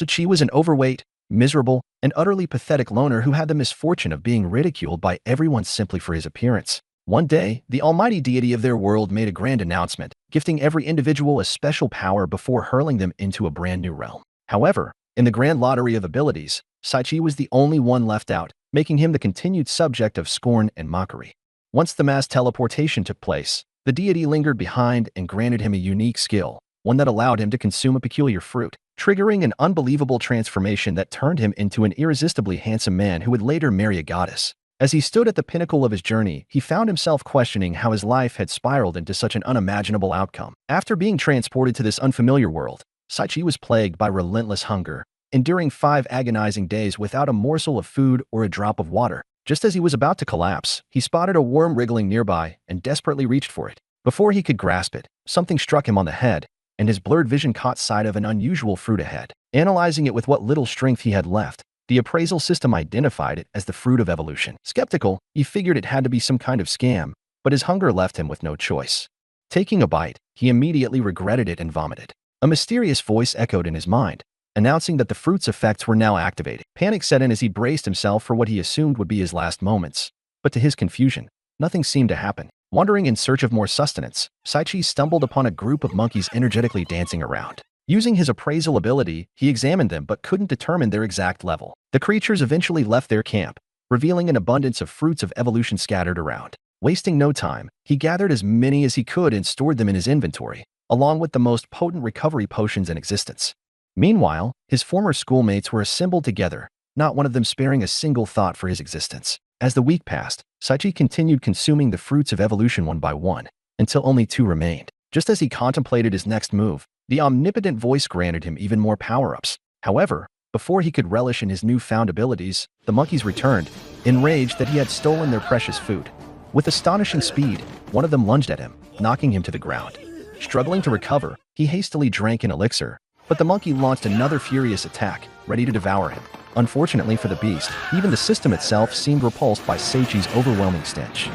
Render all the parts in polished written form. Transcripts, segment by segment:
Chi was an overweight, miserable, and utterly pathetic loner who had the misfortune of being ridiculed by everyone simply for his appearance. One day, the almighty deity of their world made a grand announcement, gifting every individual a special power before hurling them into a brand new realm. However, in the grand lottery of abilities, Chi was the only one left out, making him the continued subject of scorn and mockery. Once the mass teleportation took place, the deity lingered behind and granted him a unique skill, one that allowed him to consume a peculiar fruit, triggering an unbelievable transformation that turned him into an irresistibly handsome man who would later marry a goddess. As he stood at the pinnacle of his journey, he found himself questioning how his life had spiraled into such an unimaginable outcome. After being transported to this unfamiliar world, Chi was plagued by relentless hunger, enduring 5 agonizing days without a morsel of food or a drop of water. Just as he was about to collapse, he spotted a worm wriggling nearby and desperately reached for it. Before he could grasp it, something struck him on the head, and his blurred vision caught sight of an unusual fruit ahead. Analyzing it with what little strength he had left, the appraisal system identified it as the fruit of evolution. Skeptical, he figured it had to be some kind of scam, but his hunger left him with no choice. Taking a bite, he immediately regretted it and vomited. A mysterious voice echoed in his mind, announcing that the fruit's effects were now activated. Panic set in as he braced himself for what he assumed would be his last moments. But to his confusion, nothing seemed to happen. Wandering in search of more sustenance, Chi stumbled upon a group of monkeys energetically dancing around. Using his appraisal ability, he examined them but couldn't determine their exact level. The creatures eventually left their camp, revealing an abundance of fruits of evolution scattered around. Wasting no time, he gathered as many as he could and stored them in his inventory, along with the most potent recovery potions in existence. Meanwhile, his former schoolmates were assembled together, not one of them sparing a single thought for his existence. As the week passed, Chi continued consuming the fruits of evolution one by one, until only 2 remained. Just as he contemplated his next move, the omnipotent voice granted him even more power-ups. However, before he could relish in his newfound abilities, the monkeys returned, enraged that he had stolen their precious food. With astonishing speed, one of them lunged at him, knocking him to the ground. Struggling to recover, he hastily drank an elixir, but the monkey launched another furious attack, ready to devour him. Unfortunately for the beast, even the system itself seemed repulsed by Seichi's overwhelming stench.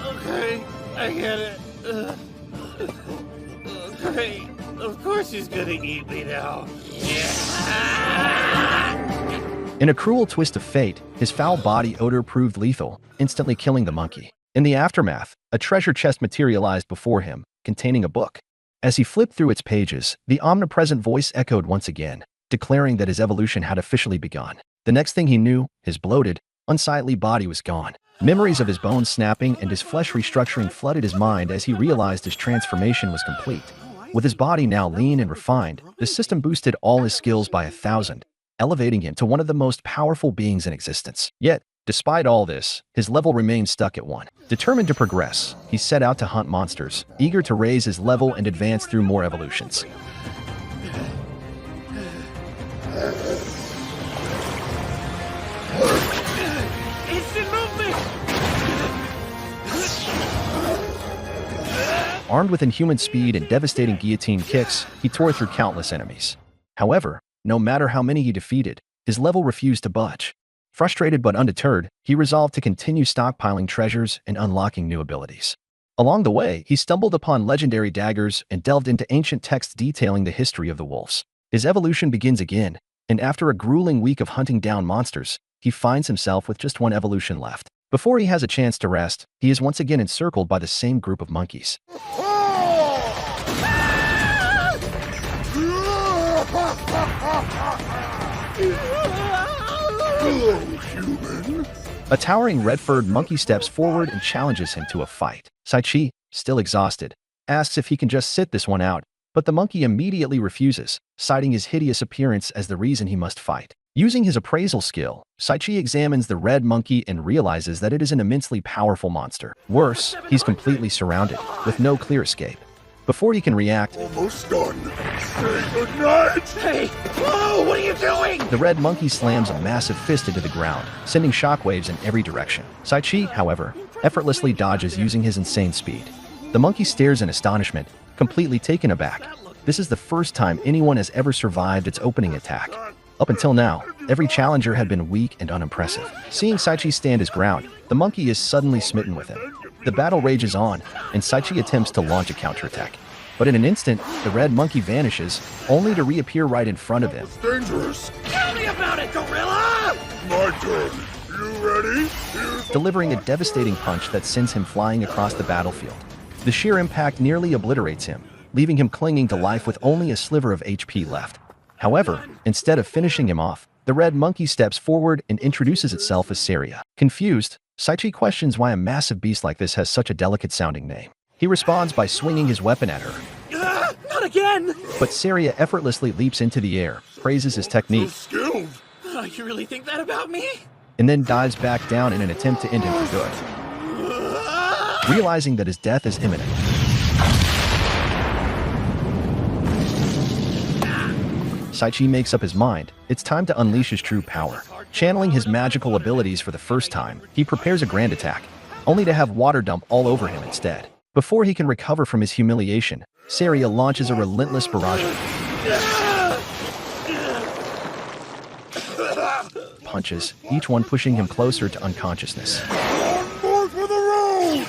Okay, I get it. Great. Of course he's gonna eat me now. In a cruel twist of fate, his foul body odor proved lethal, instantly killing the monkey. In the aftermath, a treasure chest materialized before him, containing a book. As he flipped through its pages, the omnipresent voice echoed once again, declaring that his evolution had officially begun. The next thing he knew, his bloated, unsightly body was gone. Memories of his bones snapping and his flesh restructuring flooded his mind as he realized his transformation was complete. With his body now lean and refined, the system boosted all his skills by 1,000, elevating him to one of the most powerful beings in existence. Yet, despite all this, his level remained stuck at 1. Determined to progress, he set out to hunt monsters, eager to raise his level and advance through more evolutions. Instant movement! Armed with inhuman speed and devastating guillotine kicks, he tore through countless enemies. However, no matter how many he defeated, his level refused to budge. Frustrated but undeterred, he resolved to continue stockpiling treasures and unlocking new abilities. Along the way, he stumbled upon legendary daggers and delved into ancient texts detailing the history of the wolves. His evolution begins again, and after a grueling week of hunting down monsters, he finds himself with just 1 evolution left. Before he has a chance to rest, he is once again encircled by the same group of monkeys. Hello, human. A towering red-furred monkey steps forward and challenges him to a fight. Chi, still exhausted, asks if he can just sit this one out, but the monkey immediately refuses, citing his hideous appearance as the reason he must fight. Using his appraisal skill, Chi examines the red monkey and realizes that it is an immensely powerful monster. Worse, he's completely surrounded, with no clear escape. Before he can react, Almost done. Say goodnight. Hey! Whoa! What are you doing? the red monkey slams a massive fist into the ground, sending shockwaves in every direction. Chi, however, effortlessly dodges using his insane speed. The monkey stares in astonishment, completely taken aback. This is the first time anyone has ever survived its opening attack. Up until now, every challenger had been weak and unimpressive. Seeing Chi stand his ground, the monkey is suddenly smitten with him. The battle rages on, and Chi attempts to launch a counterattack. But in an instant, the red monkey vanishes, only to reappear right in front of him. Dangerous. Tell me about it, gorilla! My turn. You ready? Delivering a devastating punch that sends him flying across the battlefield. The sheer impact nearly obliterates him, leaving him clinging to life with only a sliver of HP left. However, instead of finishing him off, the red monkey steps forward and introduces itself as Saria. Confused, Saichi questions why a massive beast like this has such a delicate-sounding name. He responds by swinging his weapon at her. Not again! But Saria effortlessly leaps into the air, praises his technique, Skilled. You really think that about me? and then dives back down in an attempt to end him for good. Realizing that his death is imminent, Saichi makes up his mind. It's time to unleash his true power. Channeling his magical abilities for the first time, he prepares a grand attack, only to have water dump all over him instead. Before he can recover from his humiliation, Saria launches a relentless barrage of punches, each one pushing him closer to unconsciousness. On board for the road.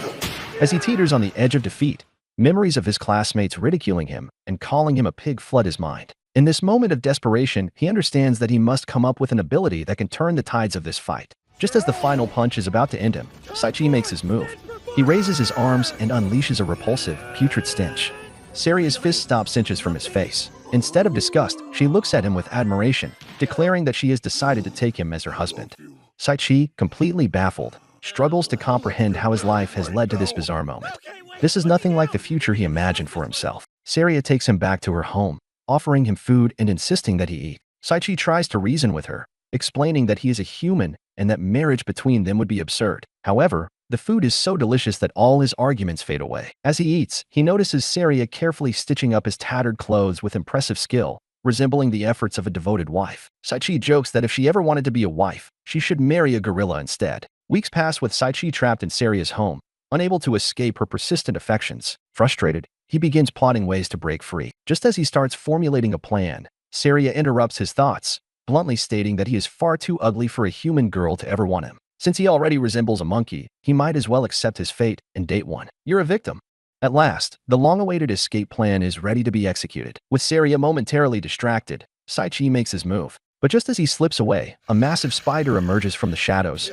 As he teeters on the edge of defeat, memories of his classmates ridiculing him and calling him a pig flood his mind. In this moment of desperation, he understands that he must come up with an ability that can turn the tides of this fight. Just as the final punch is about to end him, Saichi makes his move. He raises his arms and unleashes a repulsive, putrid stench. Saria's fist stops inches from his face. Instead of disgust, she looks at him with admiration, declaring that she has decided to take him as her husband. Saichi, completely baffled, struggles to comprehend how his life has led to this bizarre moment. This is nothing like the future he imagined for himself. Saria takes him back to her home, offering him food and insisting that he eat. Saichi tries to reason with her, explaining that he is a human and that marriage between them would be absurd. However, the food is so delicious that all his arguments fade away. As he eats, he notices Saria carefully stitching up his tattered clothes with impressive skill, resembling the efforts of a devoted wife. Saichi jokes that if she ever wanted to be a wife, she should marry a gorilla instead. Weeks pass with Saichi trapped in Saria's home, unable to escape her persistent affections. Frustrated, he begins plotting ways to break free. Just as he starts formulating a plan, Saria interrupts his thoughts, bluntly stating that he is far too ugly for a human girl to ever want him. Since he already resembles a monkey, he might as well accept his fate and date one. You're a victim. At last, the long-awaited escape plan is ready to be executed. With Saria momentarily distracted, Saichi makes his move. But just as he slips away, a massive spider emerges from the shadows.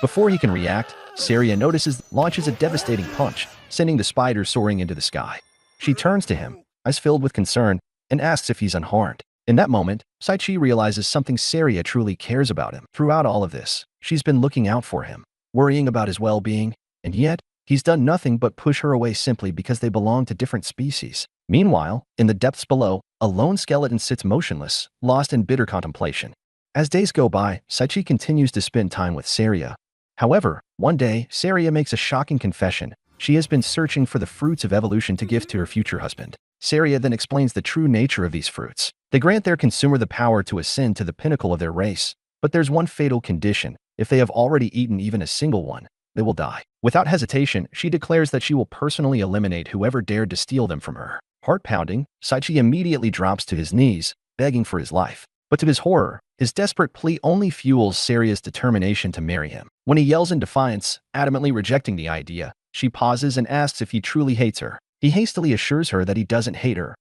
Before he can react, Saria launches a devastating punch, sending the spider soaring into the sky. She turns to him, eyes filled with concern, and asks if he's unharmed. In that moment, Saichi realizes something. Saria truly cares about him. Throughout all of this, she's been looking out for him, worrying about his well-being, and yet, he's done nothing but push her away simply because they belong to different species. Meanwhile, in the depths below, a lone skeleton sits motionless, lost in bitter contemplation. As days go by, Saichi continues to spend time with Saria. However, one day, Saria makes a shocking confession. She has been searching for the fruits of evolution to give to her future husband. Saria then explains the true nature of these fruits. They grant their consumer the power to ascend to the pinnacle of their race. But there's one fatal condition. If they have already eaten even a single one, they will die. Without hesitation, she declares that she will personally eliminate whoever dared to steal them from her. Heart-pounding, Saichi immediately drops to his knees, begging for his life. But to his horror, his desperate plea only fuels Saria's determination to marry him. When he yells in defiance, adamantly rejecting the idea, she pauses and asks if he truly hates her. He hastily assures her that he doesn't hate her.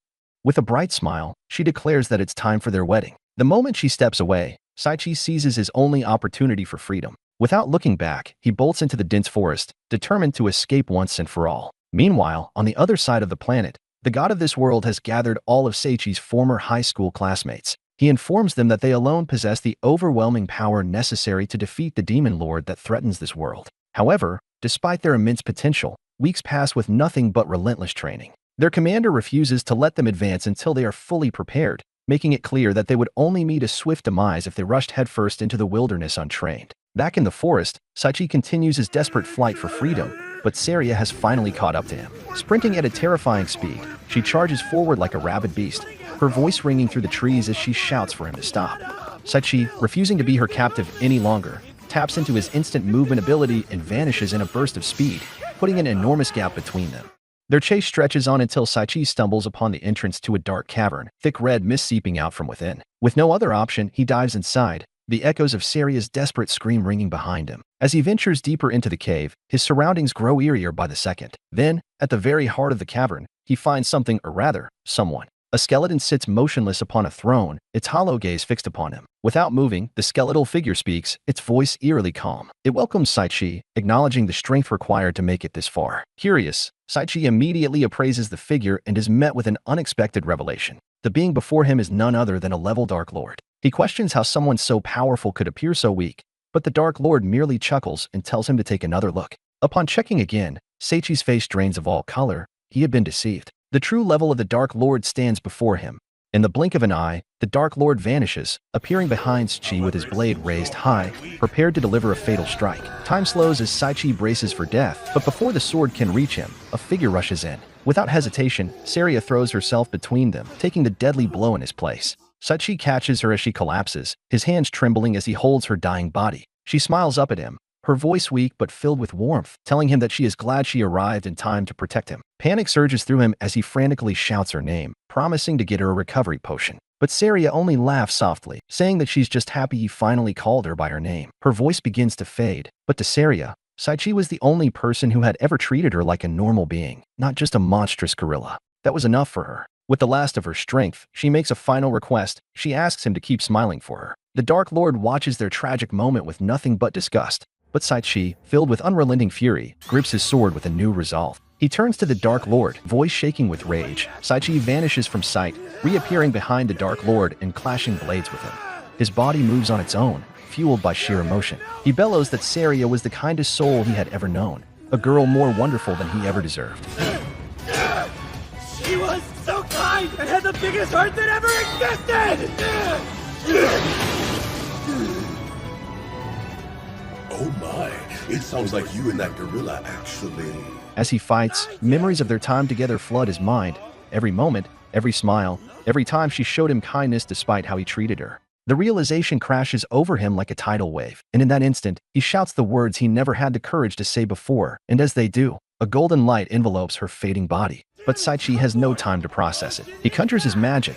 With a bright smile, she declares that it's time for their wedding. The moment she steps away, Saichi seizes his only opportunity for freedom. Without looking back, he bolts into the dense forest, determined to escape once and for all. Meanwhile, on the other side of the planet, the god of this world has gathered all of Saichi's former high school classmates. He informs them that they alone possess the overwhelming power necessary to defeat the demon lord that threatens this world. However, despite their immense potential, weeks pass with nothing but relentless training. Their commander refuses to let them advance until they are fully prepared, making it clear that they would only meet a swift demise if they rushed headfirst into the wilderness untrained. Back in the forest, Saichi continues his desperate flight for freedom, but Saria has finally caught up to him. Sprinting at a terrifying speed, she charges forward like a rabid beast, her voice ringing through the trees as she shouts for him to stop. Saichi, refusing to be her captive any longer, taps into his instant movement ability and vanishes in a burst of speed, putting an enormous gap between them. Their chase stretches on until Saichi stumbles upon the entrance to a dark cavern, thick red mist seeping out from within. With no other option, he dives inside, the echoes of Saria's desperate scream ringing behind him. As he ventures deeper into the cave, his surroundings grow eerier by the second. Then, at the very heart of the cavern, he finds something, or rather, someone. A skeleton sits motionless upon a throne, its hollow gaze fixed upon him. Without moving, the skeletal figure speaks, its voice eerily calm. It welcomes Saichi, acknowledging the strength required to make it this far. Curious, Saichi immediately appraises the figure and is met with an unexpected revelation. The being before him is none other than a level Dark Lord. He questions how someone so powerful could appear so weak, but the Dark Lord merely chuckles and tells him to take another look. Upon checking again, Saichi's face drains of all color. He had been deceived. The true level of the Dark Lord stands before him. In the blink of an eye, the Dark Lord vanishes, appearing behind Saichi with his blade raised high, prepared to deliver a fatal strike. Time slows as Saichi braces for death, but before the sword can reach him, a figure rushes in. Without hesitation, Saria throws herself between them, taking the deadly blow in his place. Saichi catches her as she collapses, his hands trembling as he holds her dying body. She smiles up at him, her voice weak but filled with warmth, telling him that she is glad she arrived in time to protect him. Panic surges through him as he frantically shouts her name, promising to get her a recovery potion. But Saria only laughs softly, saying that she's just happy he finally called her by her name. Her voice begins to fade, but to Saria, Saichi was the only person who had ever treated her like a normal being, not just a monstrous gorilla. That was enough for her. With the last of her strength, she makes a final request. She asks him to keep smiling for her. The Dark Lord watches their tragic moment with nothing but disgust. But Saichi, filled with unrelenting fury, grips his sword with a new resolve. He turns to the Dark Lord, voice shaking with rage. Saichi vanishes from sight, reappearing behind the Dark Lord and clashing blades with him. His body moves on its own, fueled by sheer emotion. He bellows that Saria was the kindest soul he had ever known, a girl more wonderful than he ever deserved. She was so kind and had the biggest heart that ever existed! Oh my, it sounds like you and that gorilla actually... As he fights, memories of their time together flood his mind. Every moment, every smile, every time she showed him kindness despite how he treated her. The realization crashes over him like a tidal wave, and in that instant, he shouts the words he never had the courage to say before, and as they do, a golden light envelopes her fading body. But Saichi has no time to process it. He conjures his magic,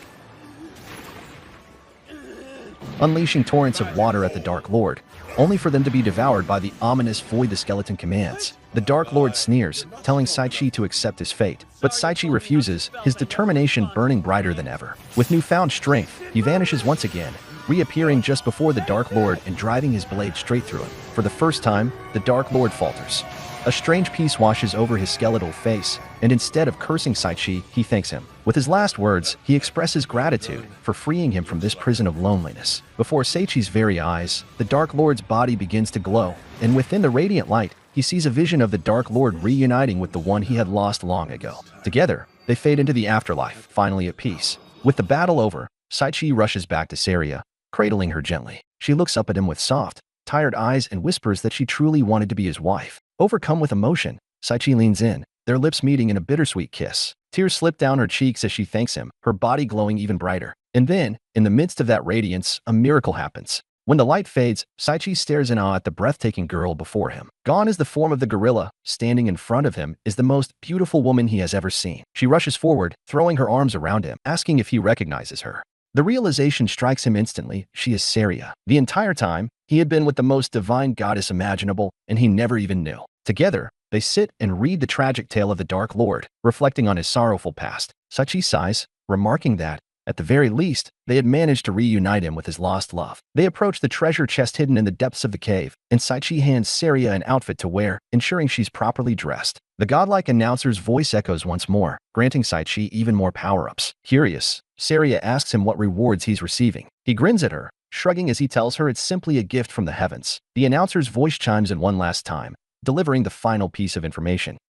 unleashing torrents of water at the Dark Lord, only for them to be devoured by the ominous void the skeleton commands. The Dark Lord sneers, telling Saichi to accept his fate, but Saichi refuses, his determination burning brighter than ever. With newfound strength, he vanishes once again, reappearing just before the Dark Lord and driving his blade straight through him. For the first time, the Dark Lord falters. A strange peace washes over his skeletal face, and instead of cursing Saichi, he thanks him. With his last words, he expresses gratitude for freeing him from this prison of loneliness. Before Saichi's very eyes, the Dark Lord's body begins to glow, and within the radiant light, he sees a vision of the Dark Lord reuniting with the one he had lost long ago. Together, they fade into the afterlife, finally at peace. With the battle over, Saichi rushes back to Saria, cradling her gently. She looks up at him with soft, tired eyes and whispers that she truly wanted to be his wife. Overcome with emotion, Saichi leans in, their lips meeting in a bittersweet kiss. Tears slip down her cheeks as she thanks him, her body glowing even brighter. And then, in the midst of that radiance, a miracle happens. When the light fades, Saichi stares in awe at the breathtaking girl before him. Gone is the form of the gorilla. Standing in front of him is the most beautiful woman he has ever seen. She rushes forward, throwing her arms around him, asking if he recognizes her. The realization strikes him instantly. She is Saria. The entire time, he had been with the most divine goddess imaginable, and he never even knew. Together, they sit and read the tragic tale of the Dark Lord, reflecting on his sorrowful past. Saichi sighs, remarking that, at the very least, they had managed to reunite him with his lost love. They approach the treasure chest hidden in the depths of the cave, and Saichi hands Saria an outfit to wear, ensuring she's properly dressed. The godlike announcer's voice echoes once more, granting Saichi even more power-ups. Curious, Saria asks him what rewards he's receiving. He grins at her, shrugging as he tells her it's simply a gift from the heavens. The announcer's voice chimes in one last time, delivering the final piece of information.